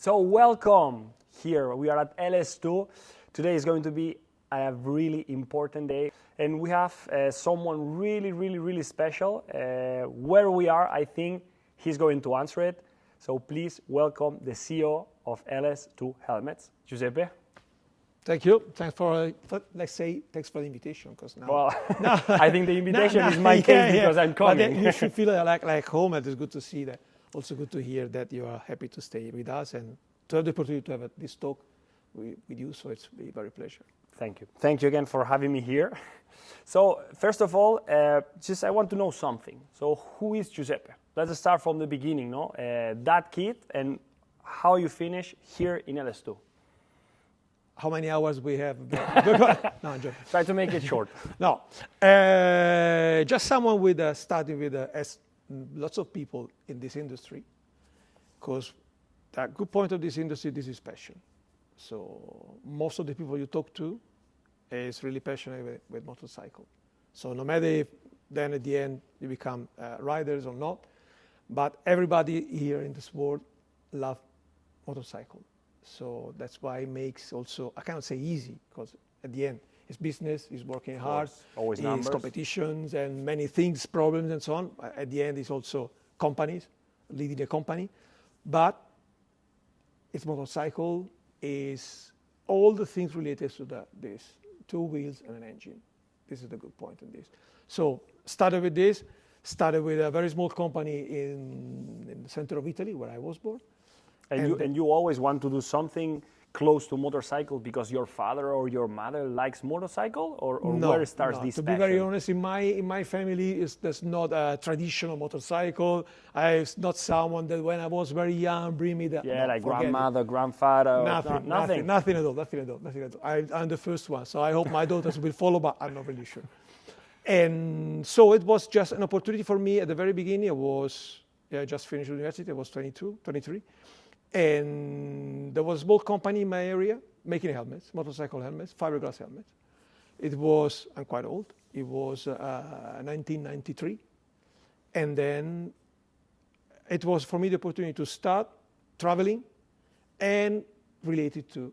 So welcome here. We are at LS2. Today is going to be a really important day. And we have someone really special. Where we are, I think he's going to answer it. So please welcome the CEO of LS2 Helmets, Giuseppe. Thank you. Thanks for thanks for the invitation. Because now, Well, I think the invitation is my case because I'm coming. But you should feel like home. It is good to see that. Also good to hear that you are happy to stay with us and to have the opportunity to have this talk with you. So it's a very pleasure. Thank you. Thank you again for having me here. So first of all, just I want to know something. So who is Giuseppe? Let's start from the beginning, no? That kid and how you finish here in LS2. How many hours we have? No, I'm joking. Try to make it short. No, just someone with starting with as lots of people in this industry, because the good point of this industry, this is passion. So most of the people you talk to is really passionate with motorcycle. So no matter if then at the end you become riders or not, but everybody here in this world love motorcycle. So that's why it makes also, I cannot say easy, because at the end it's business, it's working hard, always numbers, competitions and many things, problems and so on. At the end it's also companies, leading a company, but it's motorcycle, is all the things related to this, two wheels and an engine. This is the good point in this. So started with a very small company in the center of Italy where I was born. And you always want to do something close to motorcycle because your father or your mother likes motorcycle, or no, where starts no. this To passion? be very honest, in my family, there's not a traditional motorcycle. I'm not someone that when I was very young bring me that. Yeah, no, like grandmother, grandfather. Nothing at all. I'm the first one, so I hope my daughters will follow, but I'm not really sure. And so it was just an opportunity for me at the very beginning. I just finished university. I was 22, 23. And there was a small company in my area making helmets, motorcycle helmets, fiberglass helmets. It was, I'm quite old, it was 1993. And then it was for me the opportunity to start traveling and related to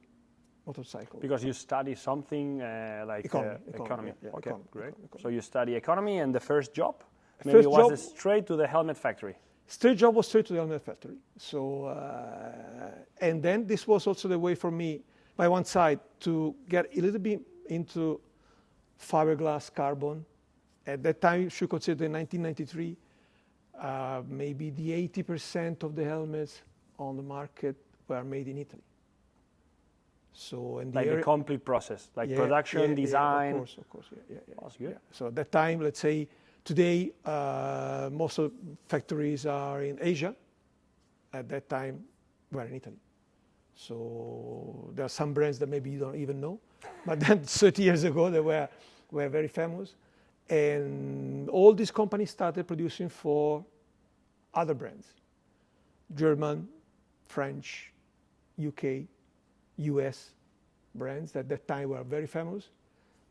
motorcycle. Because you study something like economy. Yeah, okay, economy, great. economy. So you study economy, and the first job maybe was straight to the helmet factory. Straight job was straight to the helmet factory. So, and then this was also the way for me, by one side, to get a little bit into fiberglass carbon. At that time, you should consider in 1993, maybe the 80% of the helmets on the market were made in Italy. So, and the complete process, production, design. Yeah, of course. That's good. Yeah. So at that time, let's say, today, most of factories are in Asia. At that time, we're in Italy. So there are some brands that maybe you don't even know, but then 30 years ago they were very famous, and all these companies started producing for other brands, German, French, UK, US brands that at that time were very famous.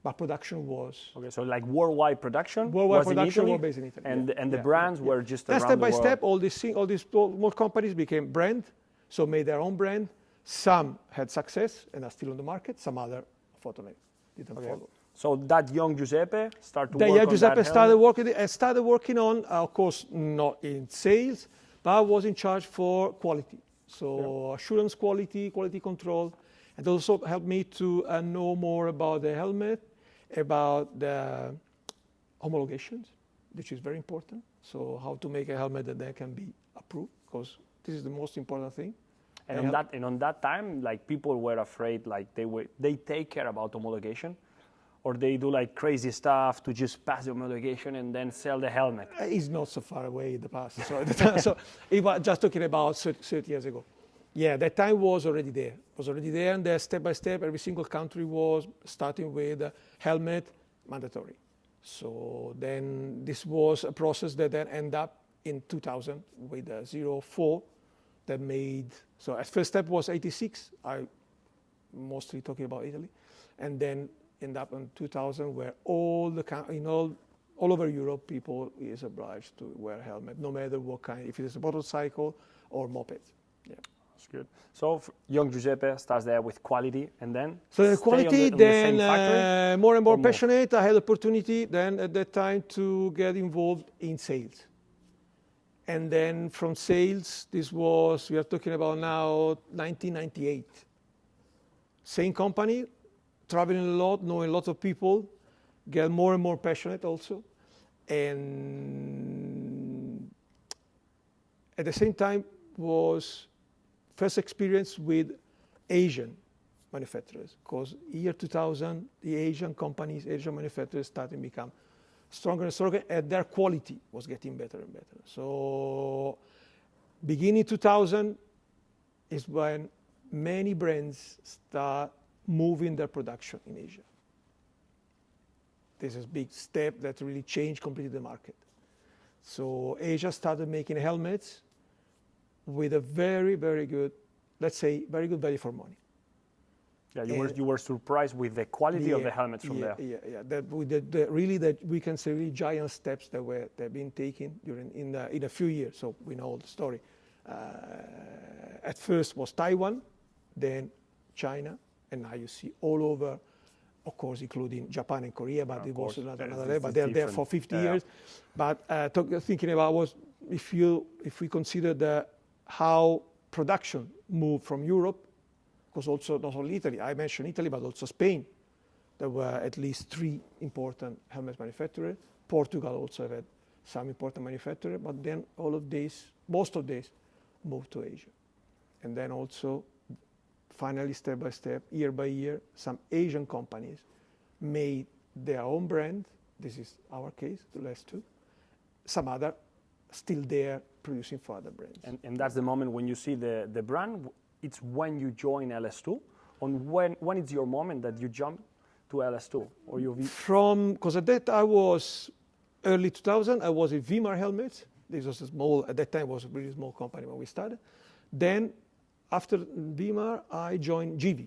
But production was so like worldwide production. Worldwide was production in Italy, was based in Italy, and the brands were just around step by the world. step. All these more companies became brand, so made their own brand. Some had success and are still on the market. Some other, unfortunately, didn't follow. So that young Giuseppe started to work on Giuseppe that started working on, of course, not in sales, but I was in charge for quality. So assurance quality control, and also helped me to know more about the helmet, about the homologations, which is very important. So how to make a helmet that can be approved, because this is the most important thing. And on that time, like people were afraid, like they take care about homologation, or they do like crazy stuff to just pass the homologation and then sell the helmet. It's not so far away in the past. So it was just talking about 30 years ago. Yeah, that time was already there. And there, step by step, every single country was starting with helmet mandatory. So then this was a process that then ended up in 2000 with 04 that made. So at first step was 86. I mostly talking about Italy, and then end up in 2000 where all over Europe people is obliged to wear a helmet, no matter what kind, if it is a motorcycle or moped. Yeah. That's good. So young Giuseppe starts there with quality, and then so the stay quality, on the then same factory, more and more or move? passionate. I had opportunity then at that time to get involved in sales. And then from sales, we are talking about now 1998. Same company, traveling a lot, knowing lots of people, get more and more passionate also. And at the same time was first experience with Asian manufacturers, because year 2000, the Asian companies, Asian manufacturers started to become stronger and stronger, and their quality was getting better and better. So beginning 2000 is when many brands start moving their production in Asia. This is a big step that really changed completely the market. So Asia started making helmets with a very, very good, let's say, very good value for money. Yeah, you were surprised with the quality of the helmets from there. Yeah. That we can say really giant steps they've been taken in a few years. So we know the story. At first was Taiwan, then China, and now you see all over, of course, including Japan and Korea, but it was another level. But they're there for 50 years. But thinking about was if we consider how production moved from Europe, because also not only Italy, I mentioned Italy, but also Spain. There were at least 3 important helmet manufacturers. Portugal also had some important manufacturers, but then most of these moved to Asia. And then also, finally, step by step, year by year, some Asian companies made their own brand. This is our case, the last 2. Some other still there producing for other brands. And that's the moment when you see the brand. It's when you join LS2, on when it's your moment that you jump to LS2, or you because at that I was early 2000. I was in Vimar Helmets. This was at that time was a really small company when we started. Then after Vimar, I joined GV,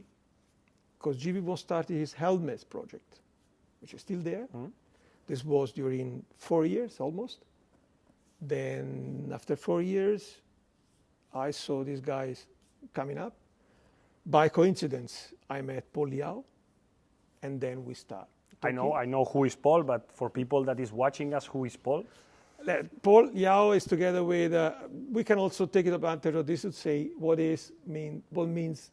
because GV was starting his helmets project, which is still there. Mm-hmm. This was during 4 years almost. Then after 4 years, I saw these guys coming up. By coincidence, I met Paul Liao, and then we start talking. I know who is Paul, but for people that is watching us, who is Paul? Paul Liao is together with, we can also take advantage of this to say what means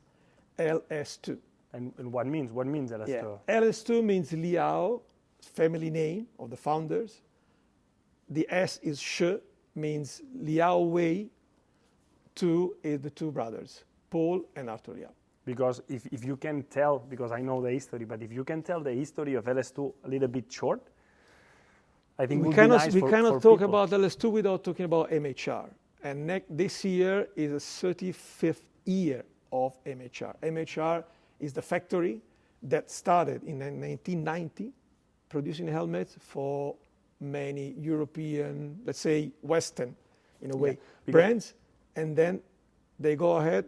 LS2. And what means LS2? Yeah. LS2 means Liao, family name of the founders. The S is Shi, means Liao Wei. 2 is the 2 brothers, Paul and Arthur Liao. Because if you can tell, because I know the history, but if you can tell the history of LS2 a little bit short, I think we cannot talk about LS2 without talking about MHR. And this year is the 35th year of MHR. MHR is the factory that started in 1990 producing helmets for many European, let's say Western, in a way, brands. And then they go ahead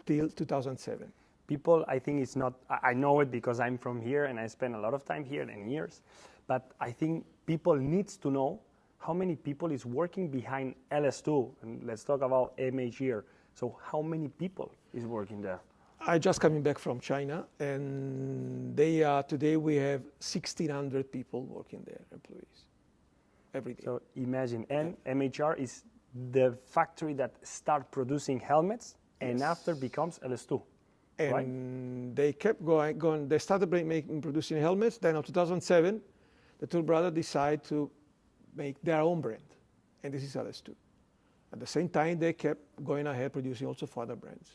till 2007. People, I think it's not, I know it because I'm from here and I spent a lot of time here and years, but I think people needs to know how many people is working behind LS2. And let's talk about MH here. So how many people is working there? I just coming back from China, and today we have 1,600 people working there, employees, every day. So imagine, and MHR is the factory that start producing helmets and after becomes LS2, and right? They kept going. They started producing helmets. Then in 2007, the 2 brothers decided to make their own brand, and this is LS2. At the same time, they kept going ahead producing also for other brands.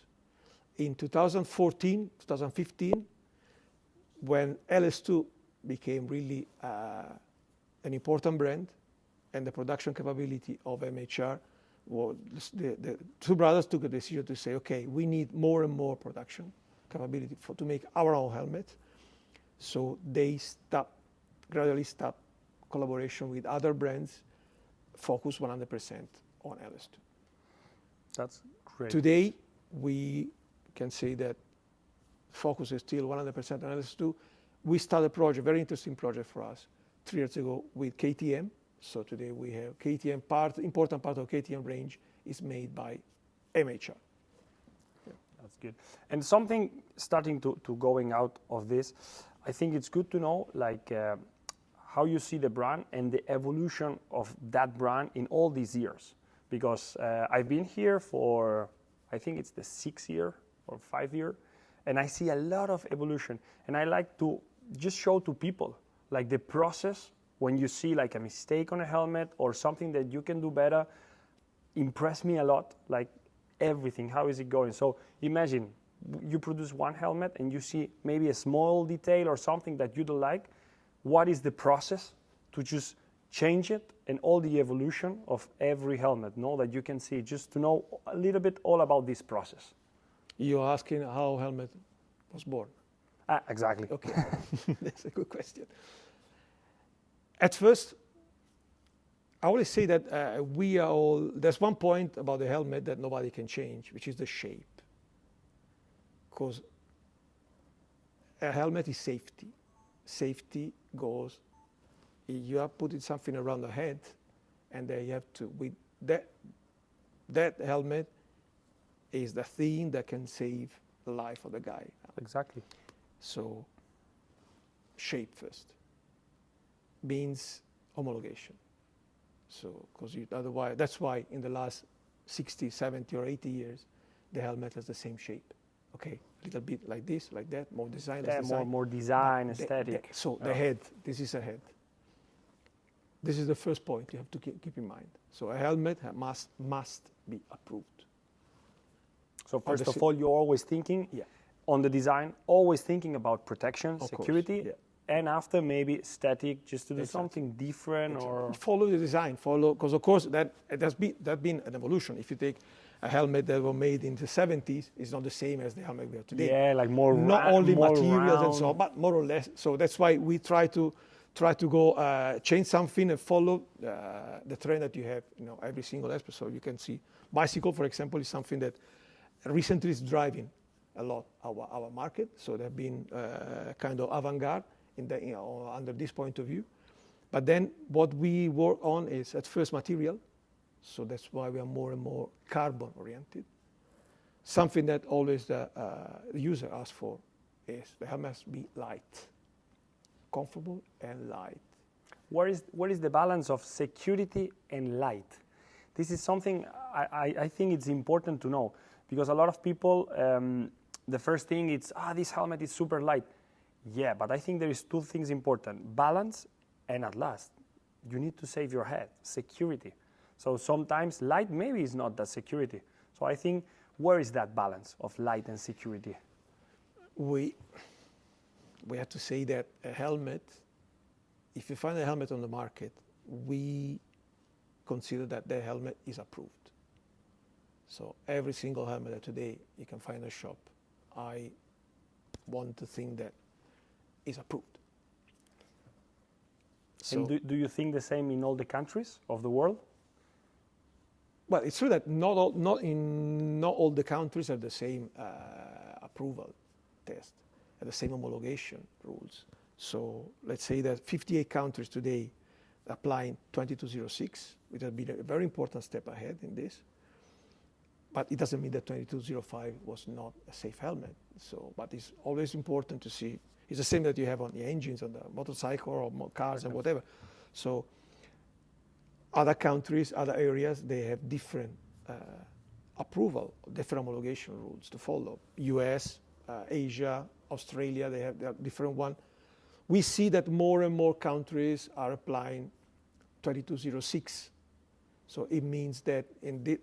In 2014, 2015, when LS2 became really an important brand, and the production capability of MHR, the 2 brothers took a decision to say, okay, we need more and more production capability to make our own helmet. So they gradually stopped collaboration with other brands, focus 100% on LS2. That's great. Today, we can say that focus is still 100% on LS2. We started a project, very interesting project for us, 3 years ago with KTM. So today we have KTM important part of KTM range is made by MHR. Yeah. That's good. And something starting to going out of this, I think it's good to know like how you see the brand and the evolution of that brand in all these years. Because I've been here for, I think it's the 6th year or 5th year, and I see a lot of evolution. And I like to just show to people like the process when you see like a mistake on a helmet or something that you can do better, impress me a lot, like everything, how is it going? So imagine you produce one helmet and you see maybe a small detail or something that you don't like. What is the process to just change it and all the evolution of every helmet, no, that you can see, just to know a little bit all about this process. You're asking how helmet was born? Exactly. Okay, that's a good question. At first, I always say that there's one point about the helmet that nobody can change, which is the shape. Because a helmet is safety. Safety goes, you are putting something around the head, and then you have to, with that helmet is the thing that can save the life of the guy. Exactly. So, shape first means homologation. So, because otherwise, that's why in the last 60, 70, or 80 years, the helmet has the same shape. Okay, a little bit like this, like that, more design. Yeah, more design, aesthetic. The head, this is a head. This is the first point you have to keep in mind. So a helmet must be approved. So first of all, you're always thinking on the design, always thinking about protection, security, and after maybe static, just to do something different or follow the design. Because of course that's been an evolution. If you take a helmet that was made in the 70s, it's not the same as the helmet we have today. Yeah, like more not only more materials round. and so on, but more or less. So that's why we try to go change something and follow the trend that you have, every single aspect. So you can see bicycle, for example, is something that recently is driving a lot our market. So they've been kind of avant-garde under this point of view. But then what we work on is at first material. So that's why we are more and more carbon oriented. Something that always the user asks for is the helmet must be light, comfortable and light. What is the balance of security and light? This is something I think it's important to know, because a lot of people, the first thing is, this helmet is super light. Yeah, but I think there is two things important: balance, and at last, you need to save your head, security. So sometimes light maybe is not that security. So I think, where is that balance of light and security? We have to say that a helmet, if you find a helmet on the market, we consider that the helmet is approved. So every single helmet that today you can find in a shop, I want to think that is approved. So, and do you think the same in all the countries of the world? Well, it's true that not all the countries have the same approval test, have the same homologation rules. So let's say that 58 countries today applying 2206, which has been a very important step ahead in this. But it doesn't mean that 2205 was not a safe helmet. So, but it's always important to see. It's the same that you have on the engines, on the motorcycle or cars and whatever. So other countries, other areas, they have different approval, different homologation rules to follow. US, Asia, Australia, they have different one. We see that more and more countries are applying 2206. So it means that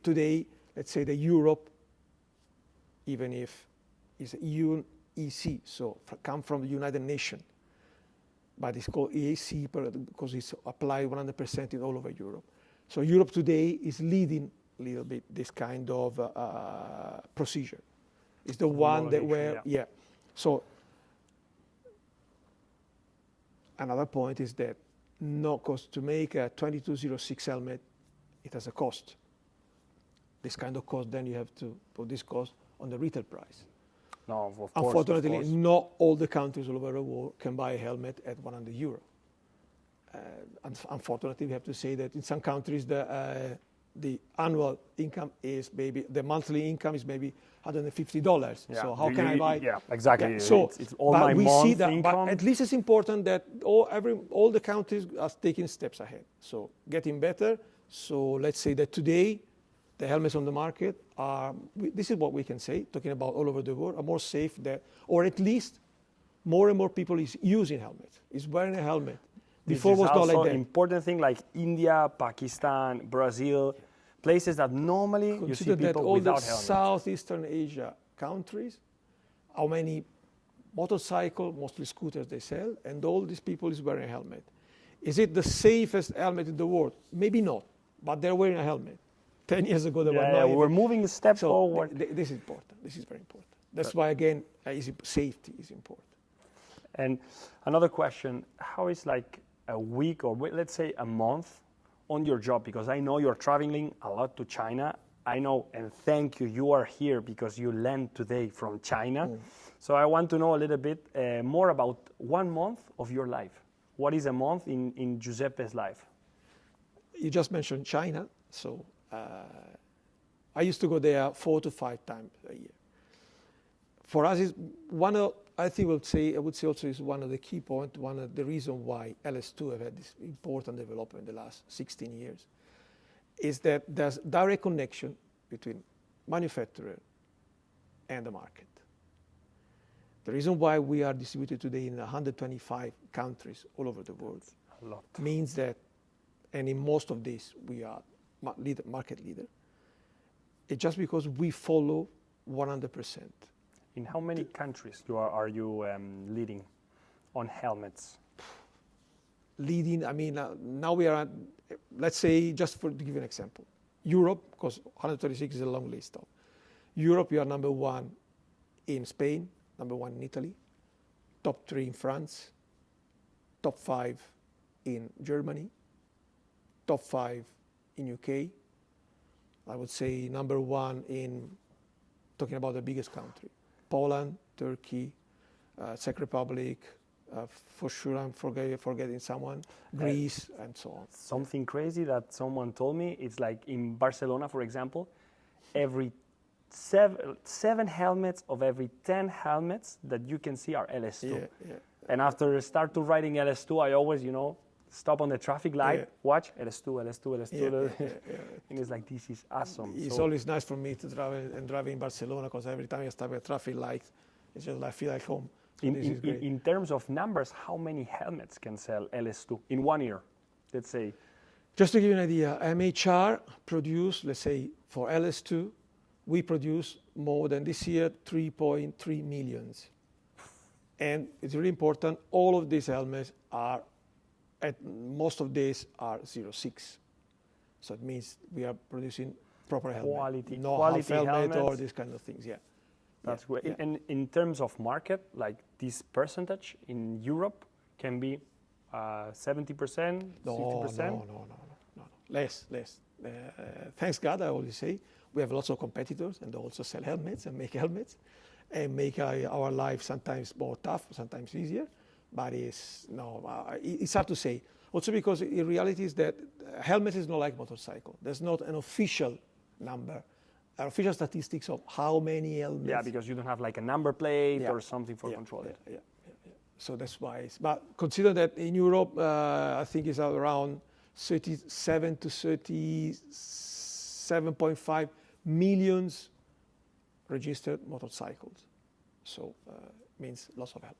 today, let's say that Europe, even if it's EU EC, so come from the United Nations, but it's called EAC because it's applied 100% in all over Europe. So Europe today is leading a little bit this kind of procedure. It's the one that So another point is that because to make a 2206 helmet, it has a cost. This kind of cost, then you have to put this cost on the retail price. No, of course. Unfortunately, not all the countries all over the world can buy a helmet at 100 euro. Unfortunately, we have to say that in some countries, the the annual income is maybe, the monthly income is maybe $150. Yeah. So how can I buy? Yeah, exactly. Yeah, so it's all but my we month see that, income. but at least it's important that all the countries are taking steps ahead. So getting better. So let's say that today, the helmets on the market are, this is what we can say, talking about all over the world, are more safe than, or at least more and more people is using helmets, is wearing a helmet. Before This was is not like also that. important thing like India, Pakistan, Brazil, places that normally you see Consider that people all the without helmets. Southeastern Asia countries, how many motorcycle, mostly scooters they sell, and all these people is wearing a helmet. Is it the safest helmet in the world? Maybe not, but they're wearing a helmet. 10 years ago, they were not. We're moving a step So forward. this is important. This is very important. That's why, again, safety is important. And another question, how is like a week or let's say a month on your job? Because I know you're traveling a lot to China. I know, and thank you, you are here because you land today from China. So I want to know a little bit more about 1 month of your life. What is a month in Giuseppe's life? You just mentioned China. So I used to go there 4 to 5 times a year. For us, is one of, I would say also is one of the key points, one of the reasons why LS2 have had this important development in the last 16 years, is that there's direct connection between manufacturer and the market. The reason why we are distributed today in 125 countries all over the world A lot. means that, and in most of these we are market leader, it's just because we follow 100%. In how many countries are you leading on helmets? Leading, I mean, now we are at, let's say, just to give you an example, Europe, because 136 is a long list of. Europe, we are number 1 in Spain, number 1 in Italy, top 3 in France, top 5 in Germany, top 5 in UK. I would say number 1 in, talking about the biggest country, Poland, Turkey, Czech Republic, for sure I'm forgetting someone, Greece, and so on. Something crazy that someone told me, it's like in Barcelona, for example, every 7 helmets of every 10 helmets that you can see are LS2. Yeah. And after start to riding LS2, I always, stop on the traffic light, watch LS2. And it's like, this is awesome. It's always nice for me to drive in Barcelona, because every time I stop at traffic light, it's just like I feel like home. So in terms of numbers, how many helmets can sell LS2 in 1 year? Let's say. Just to give you an idea, MHR produced, let's say, for LS2, we produce more than this year 3.3 millions. And it's really important, all of these helmets are, at most of these are 06. So it means we are producing proper helmet. Quality half helmet helmets. or these kind of things, yeah. That's great. Yeah. And in terms of market, like this percentage in Europe can be 70%, 60%? No. Less. Thanks God, I always say, we have lots of competitors and they also sell helmets and make helmets and make our life sometimes more tough, sometimes easier. But it's hard to say. Also because in reality is that helmet is not like motorcycle. There's not an official number, official statistics of how many helmets. Yeah, because you don't have like a number plate or something for controlling. Yeah. So that's why. But consider that in Europe, I think it's around 37 to 37.5 millions registered motorcycles. So means lots of helmets.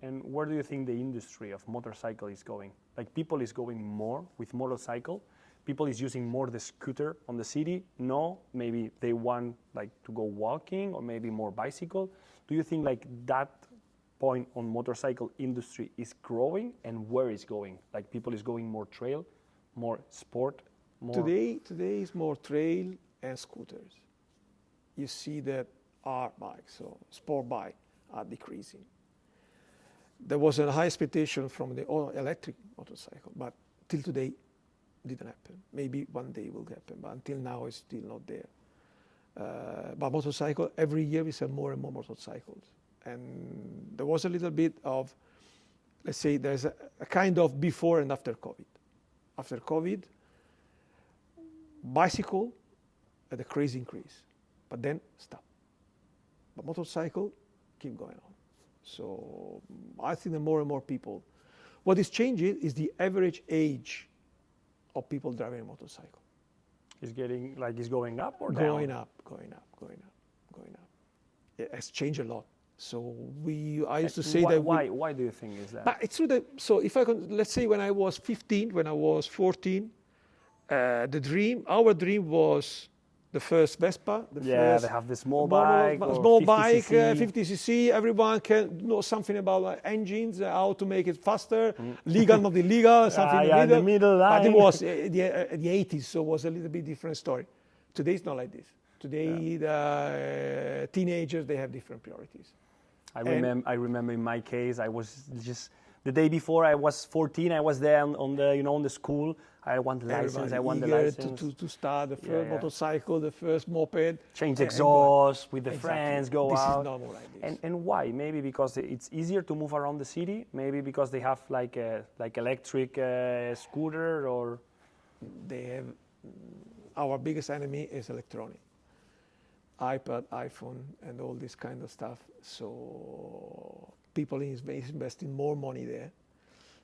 And where do you think the industry of motorcycle is going? Like people is going more with motorcycle? People is using more the scooter on the city? No, maybe they want like to go walking or maybe more bicycle. Do you think like that point on motorcycle industry is growing and where is going? Like people is going more trail, more sport, more... Today is more trail and scooters. You see that our bikes, so sport bike, are decreasing. There was a high expectation from the electric motorcycle, but till today, didn't happen. Maybe one day will happen, but until now, it's still not there. But motorcycle, every year we sell more and more motorcycles. And there was a little bit of, let's say, there's a kind of before and after COVID. After COVID, bicycle at a crazy increase, but then stop. But motorcycle, keep going on. So I think that more and more people, what is changing is the average age of people driving a motorcycle. Is getting like is going up or Going down? up. It has changed a lot. So I used to say why, that why do you think is that? but it's true that, so if I can, let's say when I was 15, when I was 14, our dream was the first Vespa, the first they have the small bike, or small 50 bike, cc. 50cc. Everyone can know something about engines, how to make it faster, legal, not illegal, something in the middle line. But it was the 80s, so it was a little bit different story. Today it's not like this. Today the teenagers, they have different priorities. I remember in my case, I was just the day before I was 14. I was there on the on the school. I want the license. I want the license to start the first motorcycle, the first moped. Change exhaust with the Exactly. friends, go this out. Is normal like this. And why? Maybe because it's easier to move around the city. Maybe because they have like electric scooter, or They have our biggest enemy is electronic. iPad, iPhone, and all this kind of stuff. So people is investing more money there.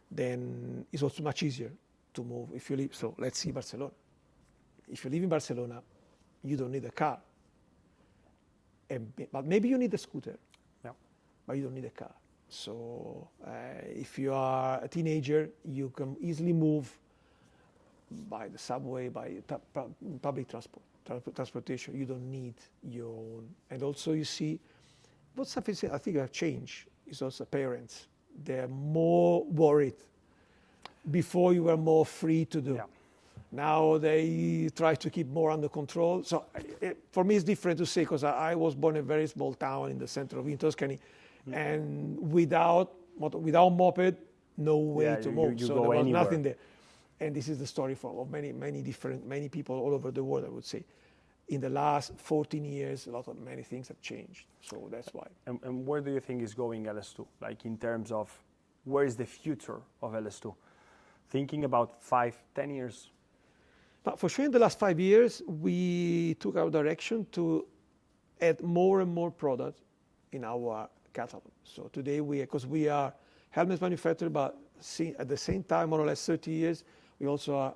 Then it's also much easier to move if you live. So let's see Barcelona. If you live in Barcelona, you don't need a car. But maybe you need a scooter. Yeah. But you don't need a car. So if you are a teenager, you can easily move by the subway, by public transportation. You don't need your own. And also you see, what's something I think have changed is also parents. They're more worried. Before you were more free to do. Yeah. Now they try to keep more under control. So for me, it's different to say, because I was born in a very small town in the center of Tuscany, and without moped, no way to move. You so go there was anywhere. nothing there. And this is the story of many people all over the world, I would say. In the last 14 years, many things have changed. So that's why. And where do you think is going LS2? Like in terms of where is the future of LS2? Thinking about 5-10 years. But for sure, in the last 5 years, we took our direction to add more and more products in our catalog. So today, because we are helmets manufacturer, but at the same time, more or less 30 years, we also are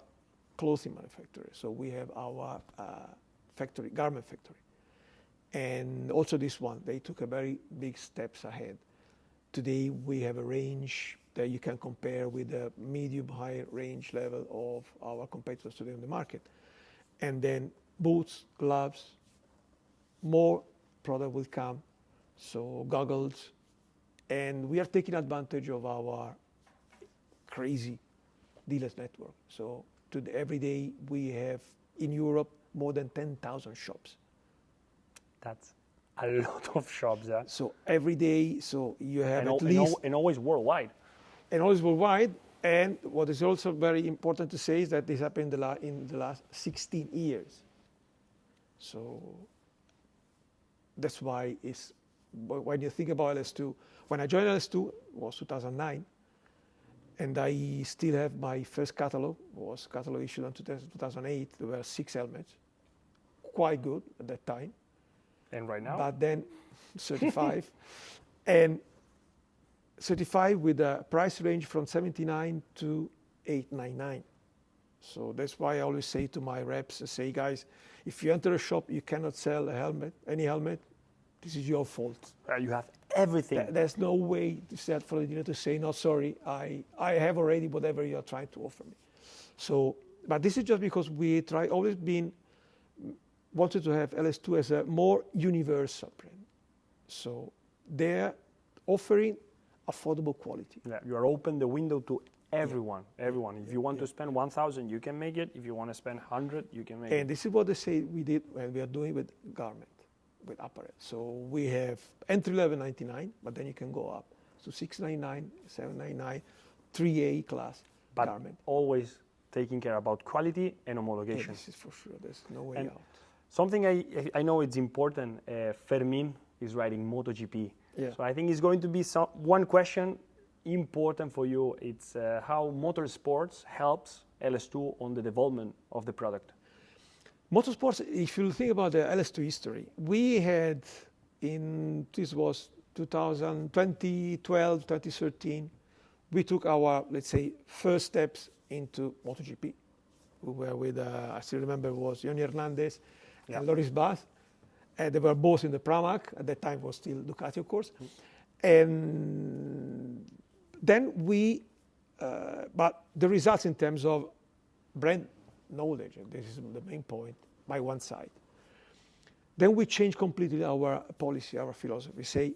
clothing manufacturer. So we have our factory, garment factory. And also this one, they took a very big steps ahead. Today, we have a range that you can compare with the medium-high range level of our competitors today on the market. And then boots, gloves, more product will come, so goggles. And we are taking advantage of our crazy dealers network. So every day we have in Europe more than 10,000 shops. That's a lot of shops, yeah. So every day, so you have and always worldwide. And always worldwide. And what is also very important to say is that this happened in the last 16 years. So that's why when you think about LS2, when I joined LS2, it was 2009, and I still have my first catalog, was catalog issued in 2008. There were 6 helmets, quite good at that time. And right now? But then 35, and 35 with a price range from 79 to 899. So that's why I always say to my reps, I say, guys, if you enter a shop, you cannot sell a helmet, any helmet, this is your fault. You have everything. There's no way to sell for the dealer to say, no, sorry, I have already whatever you're trying to offer me. So, but this is just because we wanted to have LS2 as a more universal brand. So they're offering affordable quality. Yeah, you are open the window to everyone. Everyone. If you want to spend 1,000, you can make it. If you want to spend 100, you can make it. And this is what they say we did when we are doing with garment, with apparel. So we have entry level 99, but then you can go up to 699, 799, 3A class garment. Always taking care about quality and homologation. Yeah, this is for sure. There's no way out. Something I know it's important. Fermin is riding MotoGP. Yeah. So I think it's going to be one question important for you. It's how motorsports helps LS2 on the development of the product. Motorsports, if you think about the LS2 history, we had this was 2012, 2013, we took our, let's say, first steps into MotoGP. We were with, I still remember, it was Yoni Hernandez and Loris Baz. They were both in the Pramac. At that time, was still Ducati, of course. And then but the results in terms of brand knowledge, and this is the main point, by one side. Then we changed completely our policy, our philosophy. We say,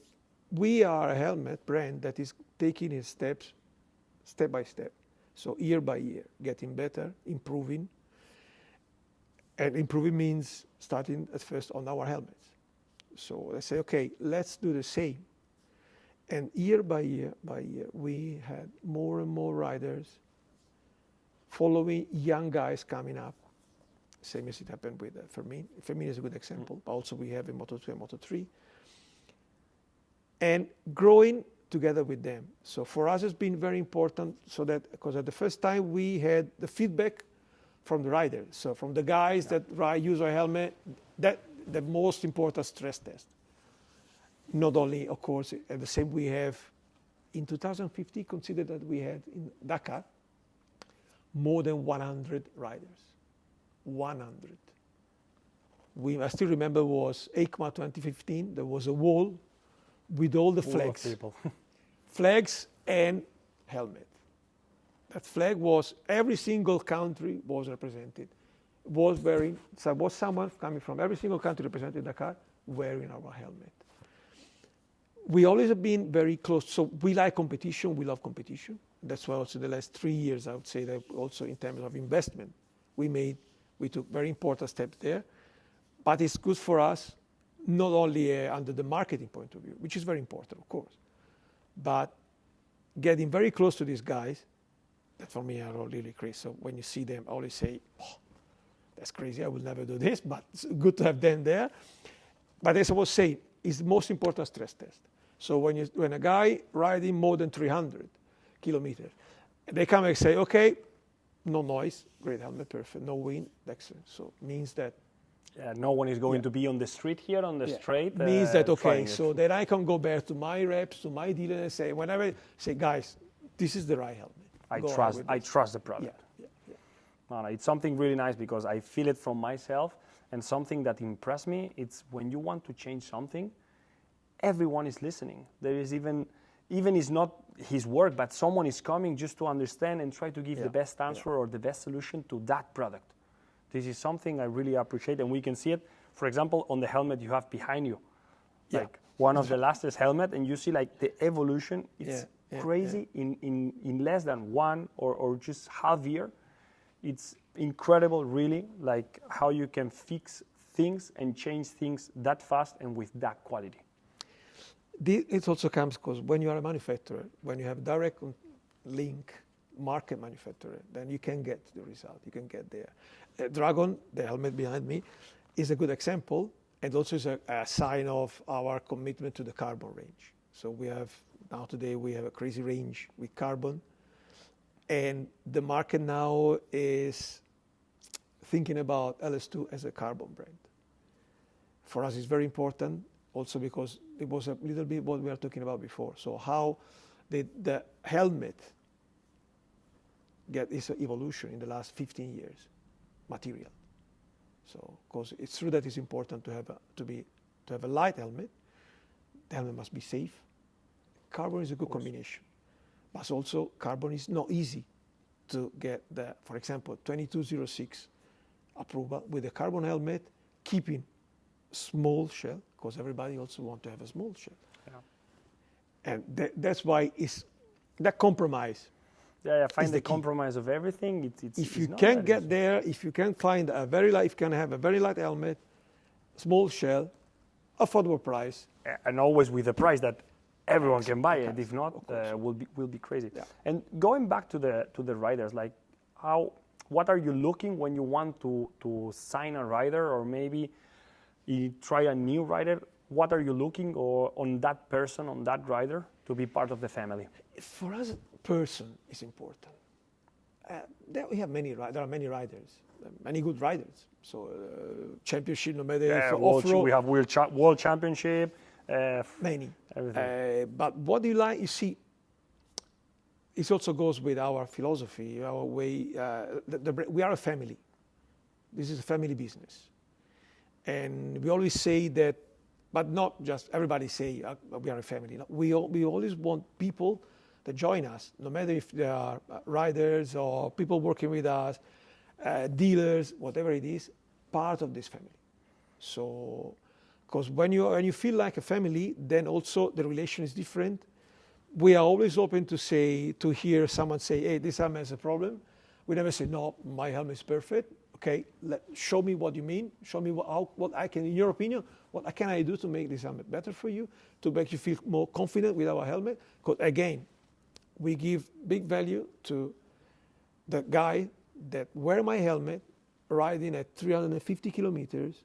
we are a helmet brand that is taking its steps, step by step. So year by year, getting better, improving. And improving means starting at first on our helmets. So let's say, okay, let's do the same. And year by year, we had more and more riders following young guys coming up. Same as it happened with Fermin. Fermin is a good example, but also we have in Moto2 and Moto3. And growing together with them. So for us, it's been very important so that, because at the first time we had the feedback from the riders. So from the guys that use our helmet, that the most important stress test. Not only, of course, the same we have in 2015, consider that we had in Dakar more than 100 riders. 100. I still remember was EICMA 2015, there was a wall with all the flags. Flags and helmet. That flag was, every single country was represented. Was someone coming from every single country represented Dakar wearing our helmet. We always have been very close. So we like competition, we love competition. That's why also the last 3 years, I would say that also in terms of investment, we took very important steps there. But it's good for us, not only under the marketing point of view, which is very important, of course, but getting very close to these guys, that for me are all really crazy. So when you see them, I always say, oh, that's crazy, I will never do this, but it's good to have them there. But as I was saying, it's the most important stress test. So when a guy riding more than 300 kilometers, they come and say, okay, no noise, great helmet, perfect, no wind, excellent. So it means that no one is going to be on the street here, on the straight. Means that, okay, so then I can go back to my reps, to my dealer and say, whenever, say, guys, this is the right helmet. I trust the product. No, it's something really nice because I feel it from myself, and something that impressed me, it's when you want to change something, everyone is listening. There is even it's not his work, but someone is coming just to understand and try to give the best answer or the best solution to that product. This is something I really appreciate, and we can see it, for example, on the helmet you have behind you. Like one of the lastest helmet, and you see like the evolution. It's crazy. In less than one or just half year. It's incredible, really, like how you can fix things and change things that fast and with that quality. It also comes because when you are a manufacturer, when you have direct link market manufacturer, then you can get the result, you can get there. Dragon, the helmet behind me, is a good example, and also is a sign of our commitment to the carbon range. So today we have a crazy range with carbon, and the market now is thinking about LS2 as a carbon brand. For us, it's very important, also because it was a little bit what we were talking about before. So how the helmet get this evolution in the last 15 years, material. So, because it's true that it's important to have a light helmet. The helmet must be safe. Carbon is a good combination, but also carbon is not easy to get for example, 2206 approval with a carbon helmet, keeping small shell, because everybody also wants to have a small shell. And that's why it's that compromise. Find the compromise of everything. If you can get there, if you can find if you can have a very light helmet, small shell, affordable price, and always with a price that everyone can buy it. If not, will be crazy. And going back to the riders, like what are you looking when you want to sign a rider, or maybe you try a new rider? What are you looking on that person, on that rider, to be part of the family? For us, person is important. There are many riders, many good riders. So championship, no matter if World, off-road. we have World Championship. Many. Everything. But what do you like? You see, it also goes with our philosophy, our way. We are a family. This is a family business. And we always say that, but not just everybody say we are a family. No, we always want people that join us, no matter if they are riders or people working with us, dealers, whatever it is, part of this family. So, because when you feel like a family, then also the relation is different. We are always open to hear someone say, hey, this helmet has a problem. We never say, no, my helmet is perfect. Okay, show me what you mean. Show me what I can, in your opinion, what can I do to make this helmet better for you, to make you feel more confident with our helmet. Because again, we give big value to the guy that wear my helmet, riding at 350 kilometers.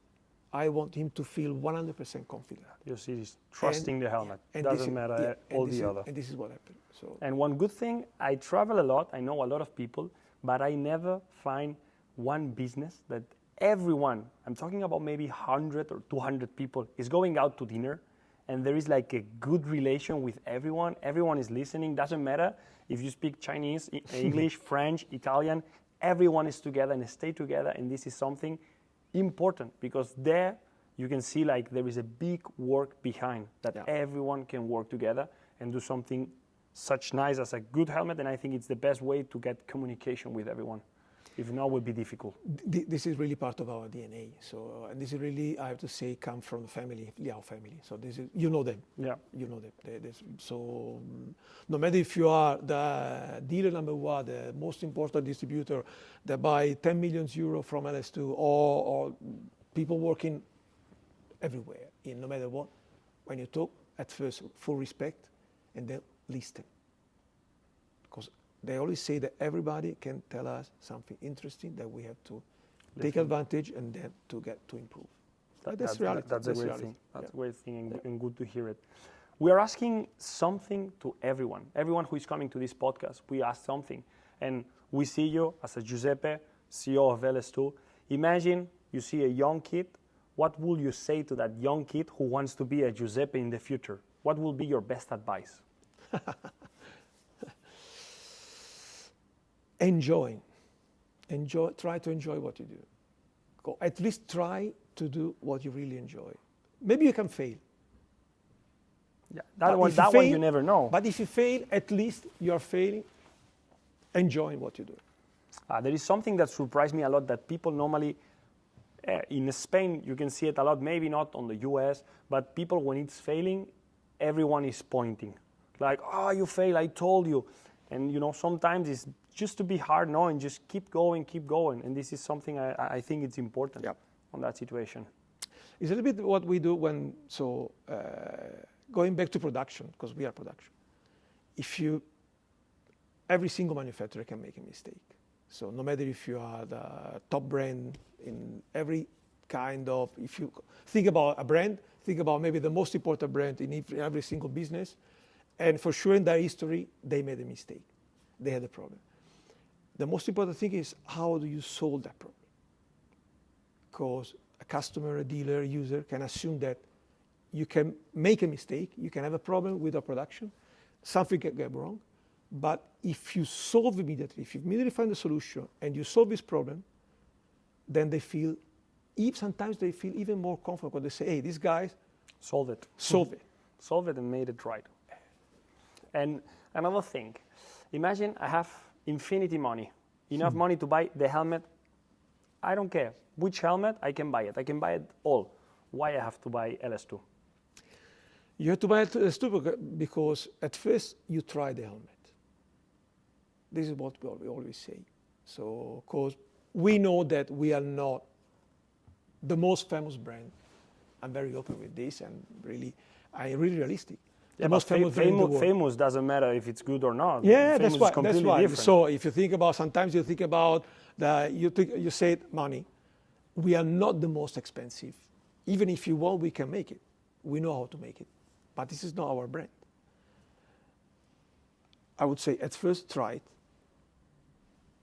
I want him to feel 100% confident. You see, he's trusting the helmet. And Doesn't matter all the other. And this is what happened. So. And one good thing, I travel a lot. I know a lot of people, but I never find one business that everyone, I'm talking about maybe 100 or 200 people, is going out to dinner, and there is like a good relation with everyone. Everyone is listening. Doesn't matter if you speak Chinese, English, French, Italian. Everyone is together and stay together, and this is something important, because there you can see like there is a big work behind that. Everyone can work together and do something such nice as a good helmet, and I think it's the best way to get communication with everyone. If not, it would be difficult. This is really part of our DNA. So, and this is really, I have to say, come from the family, our family. So this is, you know them. Yeah. You know them. So no matter if you are the dealer number one, the most important distributor that buy 10 million euro from LS2, or people working everywhere, no matter what, when you talk, at first, full respect, and then listen. Because they always say that everybody can tell us something interesting that we have to take advantage and then to get to improve. That's reality. That's a great thing. That's a great thing, and good to hear it. We are asking something to everyone. Everyone who is coming to this podcast, we ask something. And we see you as a Giuseppe, CEO of LS2. Imagine you see a young kid. What will you say to that young kid who wants to be a Giuseppe in the future? What will be your best advice? Enjoy, try to enjoy what you do. At least try to do what you really enjoy. Maybe you can fail. Yeah, that one you never know. But if you fail, at least you're failing, enjoying what you do. There is something that surprised me a lot, that people normally, in Spain, you can see it a lot, maybe not on the US, but people, when it's failing, everyone is pointing. Like, oh, you failed, I told you. And, sometimes it's just to be hard, no, and just keep going. And this is something I think it's important on that situation. It's a little bit what we do going back to production, because we are production. Every single manufacturer can make a mistake. So no matter if you are the top brand in every kind of, if you think about a brand, think about maybe the most important brand in every single business, and for sure in their history, they made a mistake. They had a problem. The most important thing is, how do you solve that problem? Because a customer, a dealer, a user can assume that you can make a mistake, you can have a problem with our production, something can go wrong, but if you solve immediately, if you immediately find a solution and you solve this problem, then sometimes they feel even more comfortable. They say, hey, these guys solve it and made it right. And another thing, imagine I have infinity money, enough money to buy the helmet. I don't care which helmet, I can buy it. I can buy it all. Why I have to buy LS2? You have to buy LS2 because at first you try the helmet. This is what we always say. So, because we know that we are not the most famous brand. I'm very open with this, and I'm really realistic. Yeah, most famous doesn't matter if it's good or not. Yeah, that's why. Different. So if you think about, sometimes you think about you said money. We are not the most expensive. Even if you want, we can make it. We know how to make it, but this is not our brand. I would say at first try it.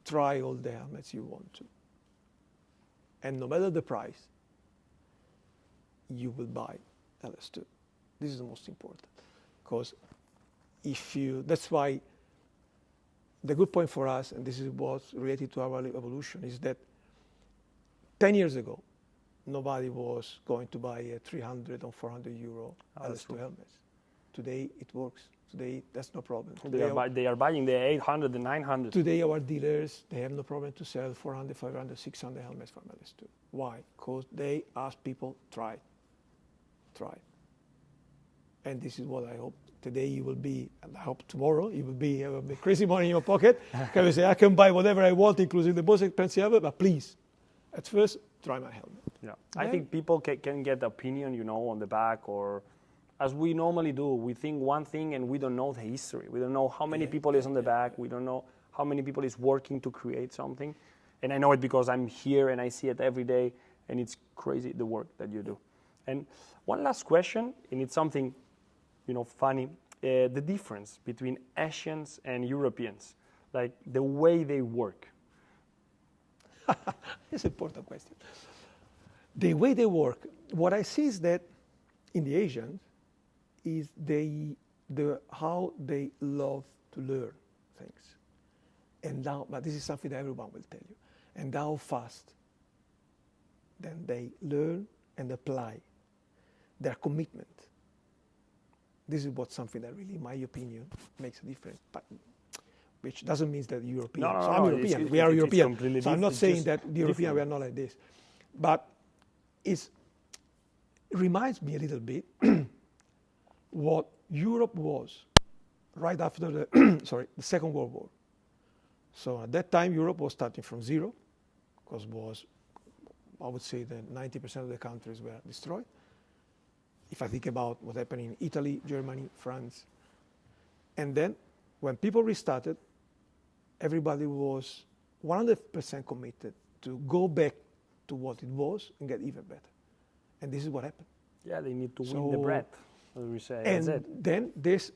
Try all the helmets you want to. and no matter the price, you will buy LS2. This is the most important, because that's why the good point for us, and this is what's related to our evolution, is that 10 years ago, nobody was going to buy a 300 or 400 euro LS2 helmets. Today it works. Today that's no problem. They are buying the 800, the 900. Today our dealers, they have no problem to sell 400, 500, 600 helmets from LS2. Why? Because they ask people, try. And this is what I hope. Today you will be, and I hope tomorrow you will be have a crazy money in your pocket. Can you say, I can buy whatever I want, including the most expensive helmet, but please, at first, try my helmet. Yeah, I think people can get the opinion, on the back, or as we normally do, we think one thing and we don't know the history. We don't know how many people is on the back. We don't know how many people is working to create something. And I know it because I'm here and I see it every day, and it's crazy the work that you do. And one last question, and it's something, funny, the difference between Asians and Europeans, like the way they work. It's an important question. The way they work, what I see is that in the Asians, is how they love to learn things. And now, but this is something that everyone will tell you. And how fast then they learn and apply their commitment. This is something that really, in my opinion, makes a difference. But which doesn't mean that European. No, I'm European. We are European. So I'm not saying that the European we are not like this. But it reminds me a little bit what Europe was right after the Second World War. So at that time, Europe was starting from zero, because I would say that 90% of the countries were destroyed. If I think about what happened in Italy, Germany, France. And then when people restarted, everybody was 100% committed to go back to what it was and get even better. And this is what happened. Yeah, they need to win the bread, as we say. And that's it. then this,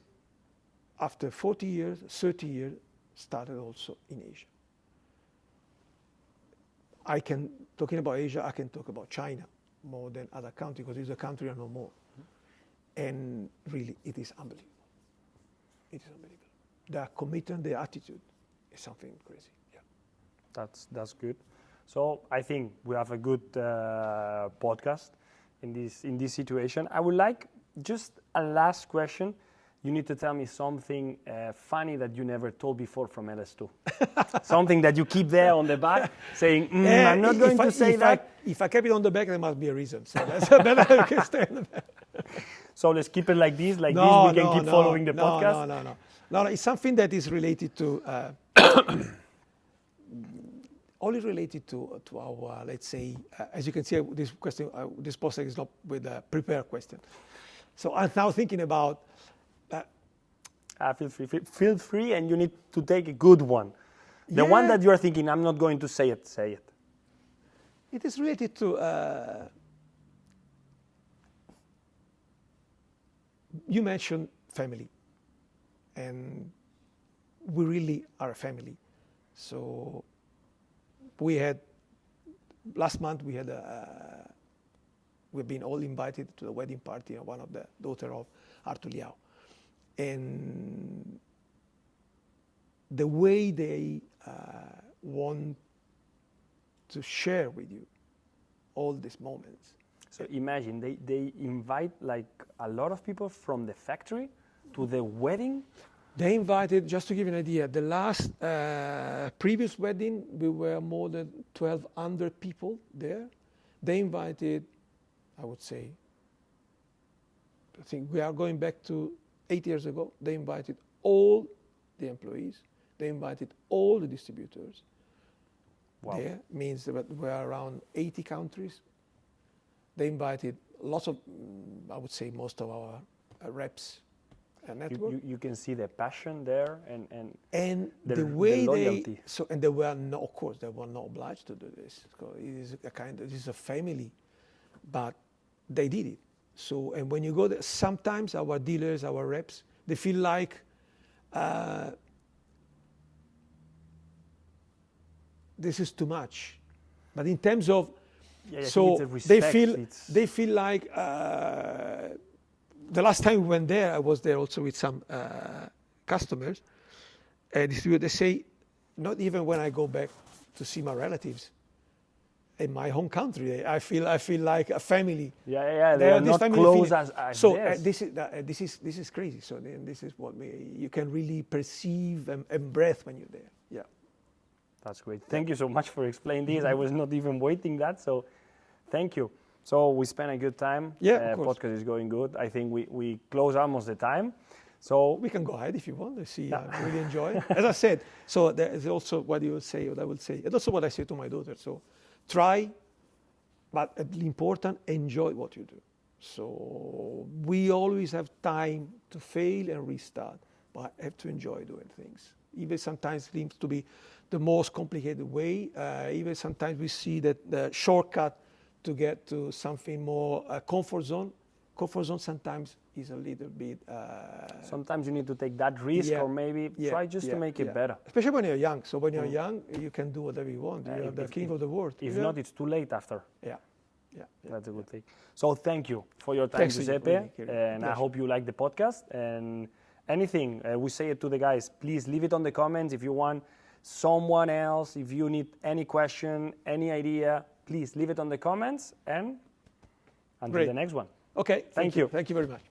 after 40 years, 30 years, started also in Asia. Talking about Asia, I can talk about China more than other countries, because it's a country I know more. And really, it is unbelievable. It is unbelievable. Their commitment, their attitude is something crazy. Yeah. That's good. So I think we have a good podcast in this situation. I would like just a last question. You need to tell me something funny that you never told before from LS2. Something that you keep there on the back, saying, I'm not going to say that. If I kept it on the back, there must be a reason. So that's better I can stay on the back. So let's keep it like this. We can keep following the podcast. No, it's something that is related to, only related to our, let's say, as you can see, this question, this podcast is not with a prepared question. So I'm now thinking about. Feel free, and you need to take a good one. The one that you are thinking, I'm not going to say it, say it. It is related to, you mentioned family, and we really are a family. So last month we've been all invited to the wedding party of one of the daughter of Arthur Liao. And the way they want to share with you all these moments. So imagine they invite like a lot of people from the factory to the wedding. They invited, just to give you an idea, the last previous wedding, we were more than 1,200 people there. They invited, I would say, I think we are going back to 8 years ago. They invited all the employees. They invited all the distributors. Wow. There means that we are around 80 countries. They invited lots of, I would say, most of our reps and network. You can see the passion there and the way loyalty. And they were no, of course, they were not obliged to do this. It is a family, but they did it. So, and when you go there, sometimes our dealers, our reps, they feel like this is too much. But in terms of Yeah, I think so it's a respect. they feel like the last time we went there, I was there also with some customers, and they say, not even when I go back to see my relatives in my home country, I feel like a family. Yeah, they are not close as so this. This is crazy. So then this is what you can really perceive and breathe when you're there. Yeah. That's great. Thank you so much for explaining this. I was not even waiting that, so thank you. So we spent a good time. Yeah, of course. Podcast is going good. I think we close almost the time. So we can go ahead if you want to see. I really enjoy it. As I said, so there is also what you will say, what I will say. And also what I say to my daughter. So try, but important, enjoy what you do. So we always have time to fail and restart, but have to enjoy doing things. Even sometimes seems to be the most complicated way. Even sometimes we see that the shortcut to get to something more comfort zone sometimes is a little bit... sometimes you need to take that risk or maybe try just to make it better. Especially when you're young. So when you're young, you can do whatever you want. You're the king of the world. If not, it's too late after. Yeah. That's a good thing. So thank you for your time, Giuseppe. And I hope you like the podcast. And anything, we say it to the guys, please leave it on the comments if you want someone else, if you need any question, any idea, please leave it on the comments. And until the next one. Okay. Thank you. Thank you very much.